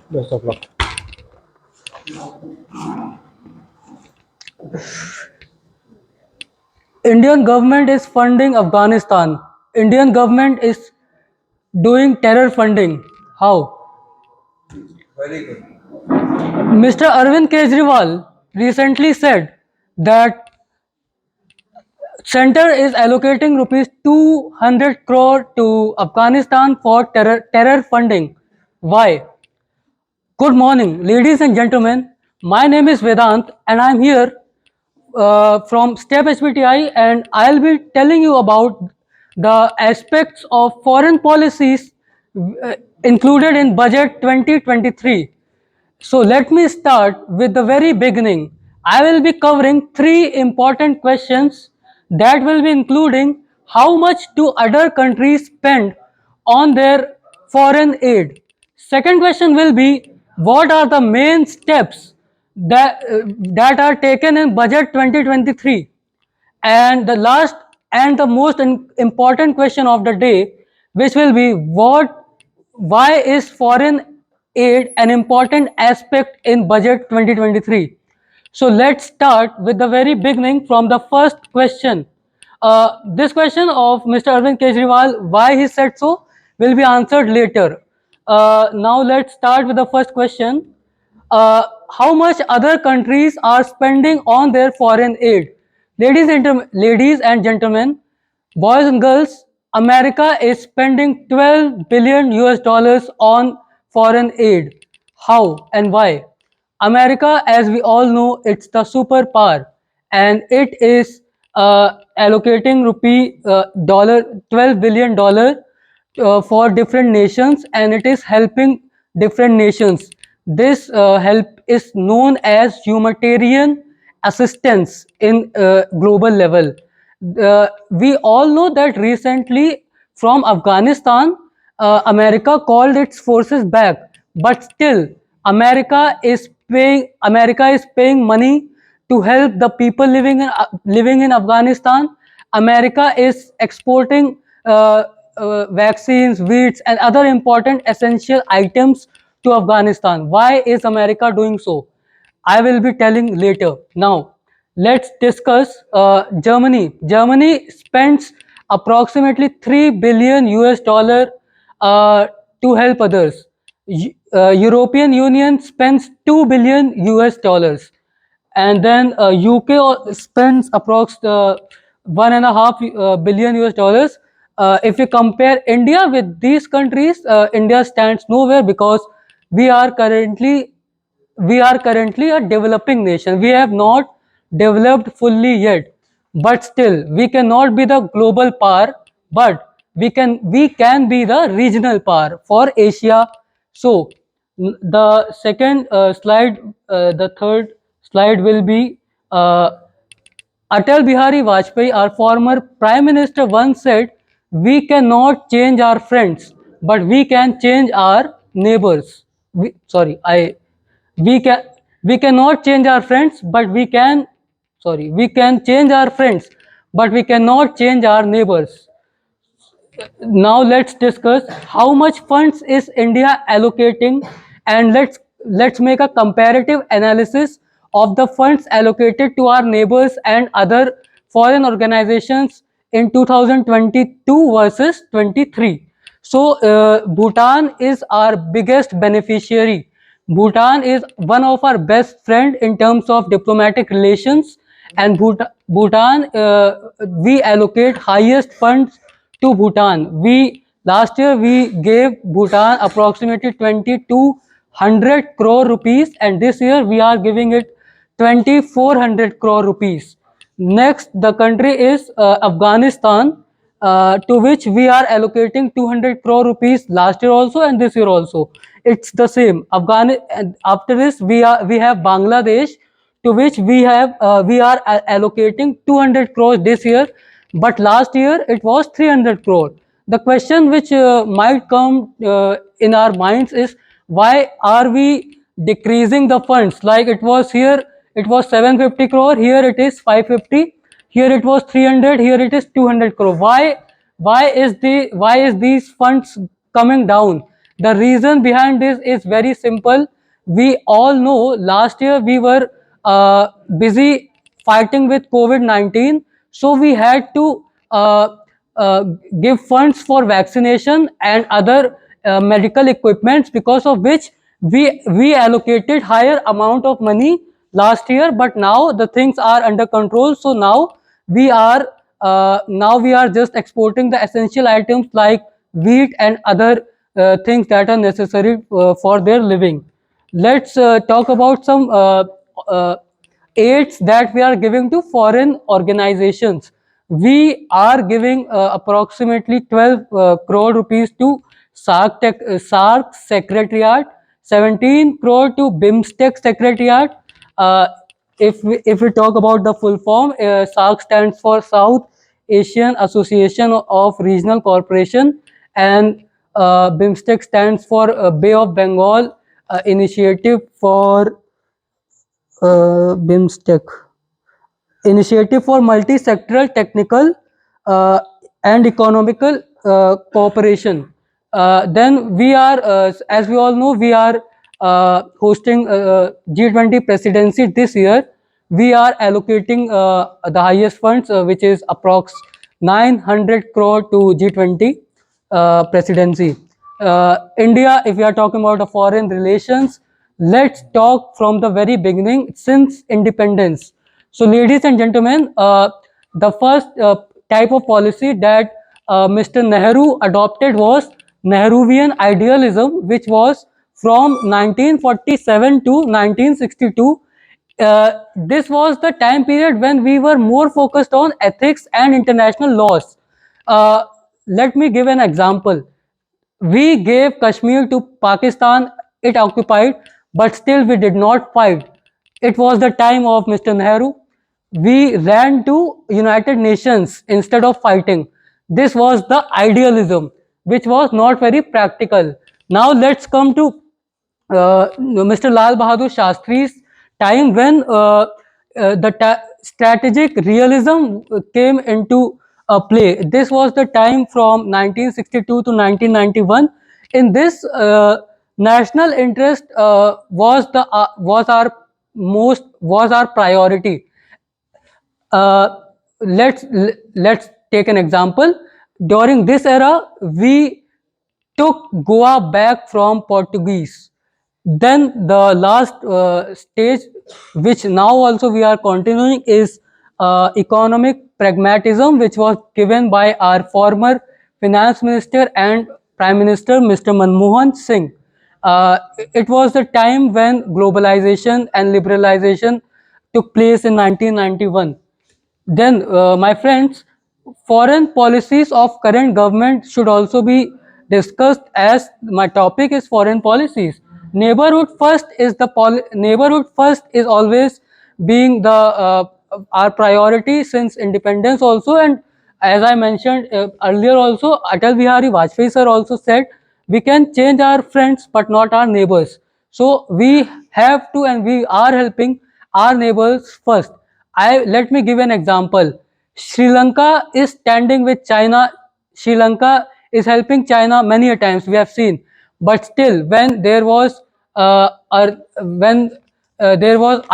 Best of luck. Indian government is funding Afghanistan. Indian government is doing terror funding. How? Very good. Mr. Arvind Kejriwal recently said that center is allocating rupees 200 crore to Afghanistan for terror funding. Why? Good morning, ladies and gentlemen. My name is Vedant, and I'm here from STEP HPTI, and I'll be telling you about the aspects of foreign policies included in Budget 2023. So let me start with the very beginning. I will be covering three important questions that will be including how much do other countries spend on their foreign aid. Second question will be what are the main steps that are taken in budget 2023, and the last and the most important question of the day, which will be why is foreign aid an important aspect in budget 2023. So let's start with the very beginning from the first question. This question of Mr. Arvind Kejriwal, why he said so, will be answered later. Now let's start with the first question. How much other countries are spending on their foreign aid? Ladies and gentlemen, boys and girls, America is spending 12 billion US dollars on foreign aid. How and why? America, as we all know, it's the superpower, and it is allocating rupee dollar $12 billion for different nations, and it is helping different nations. This help is known as humanitarian assistance in global level. We all know that recently from Afghanistan, America called its forces back, but still America is paying money to help the people living in Afghanistan. America is exporting vaccines, wheats, and other important essential items to Afghanistan. Why is America doing so? I will be telling later. Now, let's discuss Germany. Germany spends approximately 3 billion US dollar to help others. European Union spends 2 billion US dollars, and then UK spends approx 1.5 billion US dollars. If we compare India with these countries, India stands nowhere because we are currently we are currently a developing nation. We have not developed fully yet, but still we cannot be the global power, but we can be the regional power for Asia. So the second slide, the third slide will be Atal Bihari Vajpayee, our former Prime Minister, once said, "We cannot change our friends, but we can change our neighbors." We can we cannot change our friends, but we can change our friends, but we cannot change our neighbors. Now let's discuss how much funds is India allocating, and let's make a comparative analysis of the funds allocated to our neighbors and other foreign organizations in 2022 versus 23. So Bhutan is our biggest beneficiary. Bhutan is one of our best friend in terms of diplomatic relations, and Bhutan we allocate highest funds to Bhutan. We last year we gave Bhutan approximately 2200 crore rupees, and this year we are giving it 2400 crore rupees. Next, the country is Afghanistan, to which we are allocating 200 crore rupees last year also and this year also. It's the same. And after this, we have Bangladesh, to which we are allocating 200 crores this year, but last year it was 300 crore. The question which might come in our minds is, why are we decreasing the funds? Like it was here, it was 750 crore, here it is 550. Here it was 300, here it is 200 crore. Why is these funds coming down? The reason behind this is very simple. We all know last year we were busy fighting with COVID-19, so we had to uh, uh, give funds for vaccination and other medical equipments, because of which we allocated higher amount of money last year. But now the things are under control, so now we are just exporting the essential items like wheat and other things that are necessary for their living. Let's talk about some uh, aids that we are giving to foreign organizations. We are giving approximately 12 crore rupees to SARC Secretariat, 17 crore to BIMSTEC Secretariat. Uh, if we talk about the full form, SARC stands for South Asian Association of Regional Corporation, and BIMSTEC stands for Bay of Bengal Initiative for BIMSTEC, Initiative for Multi-Sectoral Technical uh, and Economical Cooperation. Then we are, as we all know, we are hosting G20 presidency this year. We are allocating the highest funds, which is approx 900 crore to G20 presidency. India, if we are talking about the foreign relations, let's talk from the very beginning since independence. So, ladies and gentlemen, the first type of policy that Mr. Nehru adopted was Nehruvian idealism, which was from 1947 to 1962. This was the time period when we were more focused on ethics and international laws. Uh, Let me give an example. We gave Kashmir to Pakistan, it occupied, but still we did not fight. It was the time of Mr. Nehru. We ran to United Nations instead of fighting. This was the idealism, which was not very practical. Now let's come to Mr. Lal Bahadur Shastri's time, when the strategic realism came into play. This was the time from 1962 to 1991. In this, national interest was our priority. uh, let's take an example. During this era, we took Goa back from Portuguese. Then the last stage, which now also we are continuing, is economic pragmatism, which was given by our former finance minister and prime minister, Mr. Manmohan Singh. It was the time when globalization and liberalization took place in 1991. Then, my friends, foreign policies of current government should also be discussed, as my topic is foreign policies. Neighborhood first is always being the our priority since independence also. And as I mentioned earlier also, Atal Bihari Vajpayee sir also said, we can change our friends but not our neighbors. So we have to, and we are helping our neighbors first. Let me give an example. Sri Lanka is standing with China. Sri Lanka is helping China many a times, we have seen. But still, when there was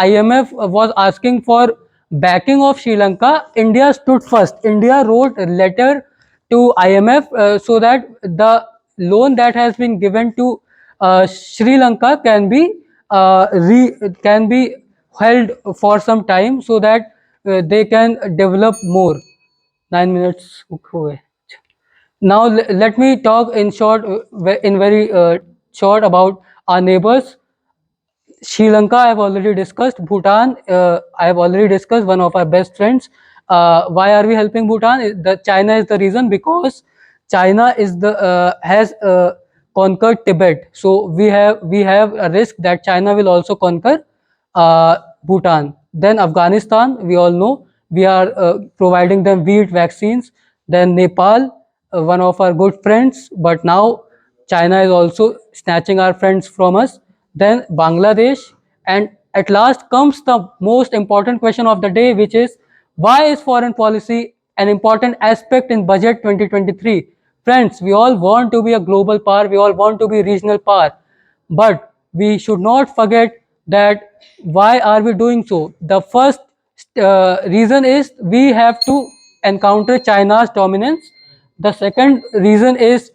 IMF was asking for backing of Sri Lanka, India stood first. India wrote a letter to IMF so that the loan that has been given to Sri Lanka can be held for some time, so that they can develop more. 9 minutes हो गए. Now let me talk in short, in very short, about our neighbors. Sri Lanka, I have already discussed. Bhutan, I have already discussed, one of our best friends. Why are we helping Bhutan? The China is the reason, because China is the has conquered Tibet. So we have a risk that China will also conquer Bhutan. Then Afghanistan, we all know, we are providing them wheat vaccines. Then Nepal, one of our good friends, but now China is also snatching our friends from us. Then Bangladesh, and at last comes the most important question of the day, which is, Why is foreign policy an important aspect in budget 2023? Friends, we all want to be a global power, we all want to be regional power, but we should not forget that why are we doing so. The first reason is we have to encounter China's dominance. The second reason is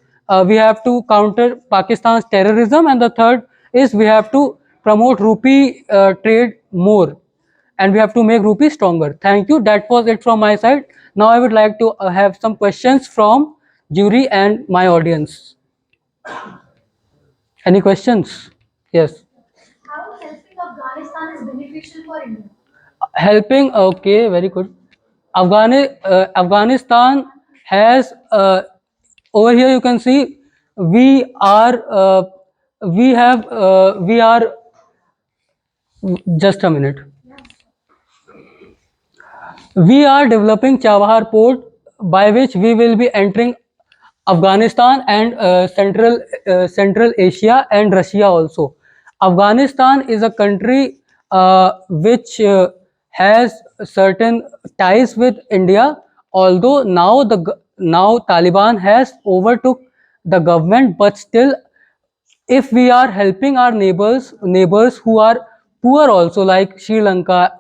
we have to counter Pakistan's terrorism, and the third is we have to promote rupee trade more, and we have to make rupee stronger. Thank you. That was it from my side. Now I would like to have some questions from jury and my audience. Any questions? Yes. How helping Afghanistan is beneficial for India? Helping, okay, very good. Afghanistan has over here you can see we are we are just a minute. We are developing Chabahar port, by which we will be entering Afghanistan and Central Asia and Russia also. Afghanistan is a country which has certain ties with India. Although now Taliban has overtook the government, but still, if we are helping our neighbors who are poor also, like Sri Lanka,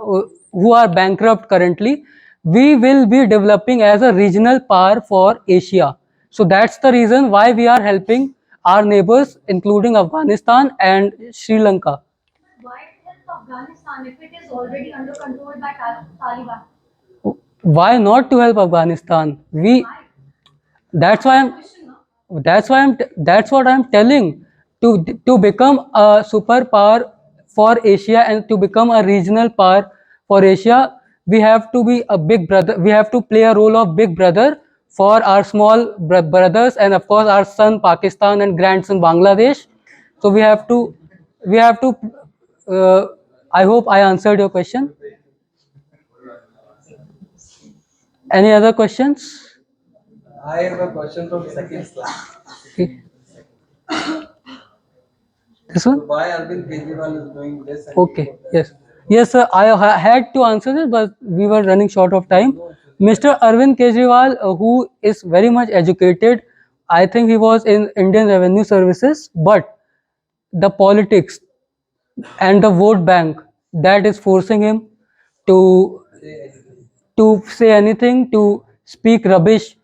who are bankrupt currently, we will be developing as a regional power for Asia. So that's the reason why we are helping our neighbors, including Afghanistan and Sri Lanka. Why help Afghanistan if it is already under control by Taliban? Why not to help Afghanistan? Why? That's why I'm Question, no? that's what I'm telling. To become a superpower for Asia and to become a regional power for Asia, we have to be a big brother. We have to play a role of big brother for our small brothers, and of course our son Pakistan and grandson Bangladesh. So we have to I hope I answered your question. Any other questions? I have a question from second slide. Okay. This one? So why Arvind Kejriwal is doing this? And Okay, yes. Yes, sir, I had to answer this, but we were running short of time. Mr. Arvind Kejriwal, who is very much educated, I think he was in Indian Revenue Services, but the politics and the vote bank that is forcing him to say anything, to speak rubbish.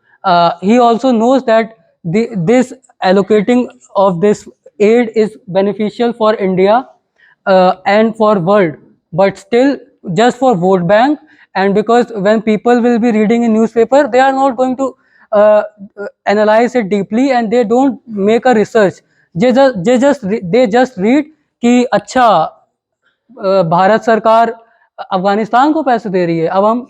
He also knows that this allocating of this aid is beneficial for India and for world, but still just for vote bank. And because when people will be reading in newspaper, they are not going to analyze it deeply, and they don't make a research. They just read कि अच्छा भारत सरकार अफगानिस्तान को पैसे दे रही है, अब हम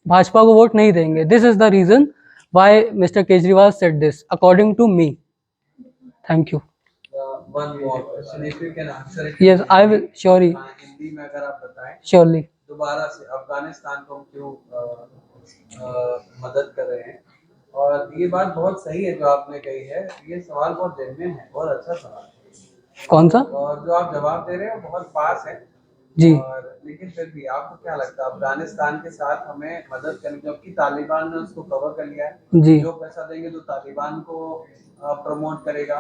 भाजपा को वोट नहीं देंगे. This is the reason why mister Kejriwal said this, according to me. Thank you. one more question, if you can answer it. Yes, I will surely. Hindi में अगर आप बताएं Surely. दोबारा से अफगानिस्तान को हम क्यों मदद कर रहे हैं. और ये बात बहुत सही है जो आपने कही है, ये सवाल बहुत जेन्युइन है, बहुत अच्छा सवाल है. कौन सा? और जो आप जवाब दे रहे हैं वो बहुत पास है जी. और लेकिन फिर भी आपको क्या लगता है अफगानिस्तान के साथ हमें मदद करनी, जबकि तालिबान ने उसको कवर कर लिया है. जी. जो पैसा देंगे तो तालिबान को प्रमोट करेगा,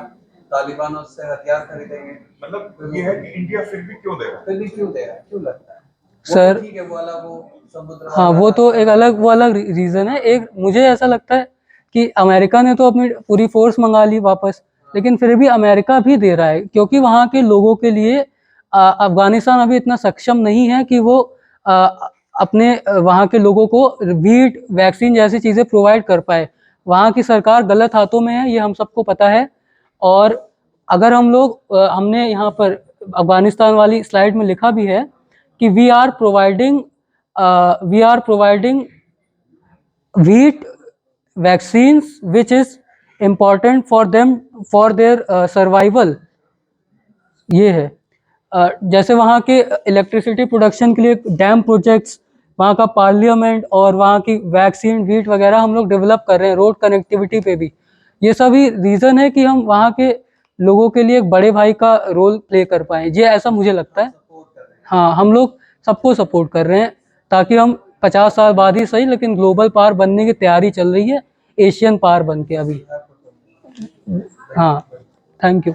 तालिबान उससे हथियार खरीदेंगे. मतलब ये है कि इंडिया फिर भी क्यों देगा? फिर भी क्यों दे रहा है, क्यों लगता है? सर, ठीक है, वो अलग, वो समुद्र हाँ, वो तो एक अलग रीज़न है. एक मुझे ऐसा लगता है कि अमेरिका ने तो अपनी पूरी फोर्स मंगा ली वापस, लेकिन फिर भी अमेरिका भी दे रहा है, क्योंकि वहाँ के लोगों के लिए अफगानिस्तान अभी इतना सक्षम नहीं है कि वो अपने वहाँ के लोगों को वीट, वैक्सीन जैसी चीज़ें प्रोवाइड कर पाए. वहाँ की सरकार गलत हाथों में है, ये हम सबको पता है. और अगर हम लोग हमने यहाँ पर अफगानिस्तान वाली स्लाइड में लिखा भी है कि we are providing wheat vaccines which is important for them for their survival. ये है जैसे वहाँ के इलेक्ट्रिसिटी प्रोडक्शन के लिए डैम प्रोजेक्ट्स, वहाँ का पार्लियामेंट और वहाँ की वैक्सीन, वीट वगैरह हम लोग डेवलप कर रहे हैं, रोड कनेक्टिविटी पे भी. ये सभी रीज़न है कि हम वहाँ के लोगों के लिए एक बड़े भाई का रोल प्ले कर पाएँ. ये ऐसा मुझे लगता है. हाँ, हम लोग सबको सपोर्ट कर रहे हैं ताकि हम 50 साल बाद ही सही, लेकिन ग्लोबल पावर बनने की तैयारी चल रही है, एशियन पावर बन के अभी। हाँ, थैंक यू।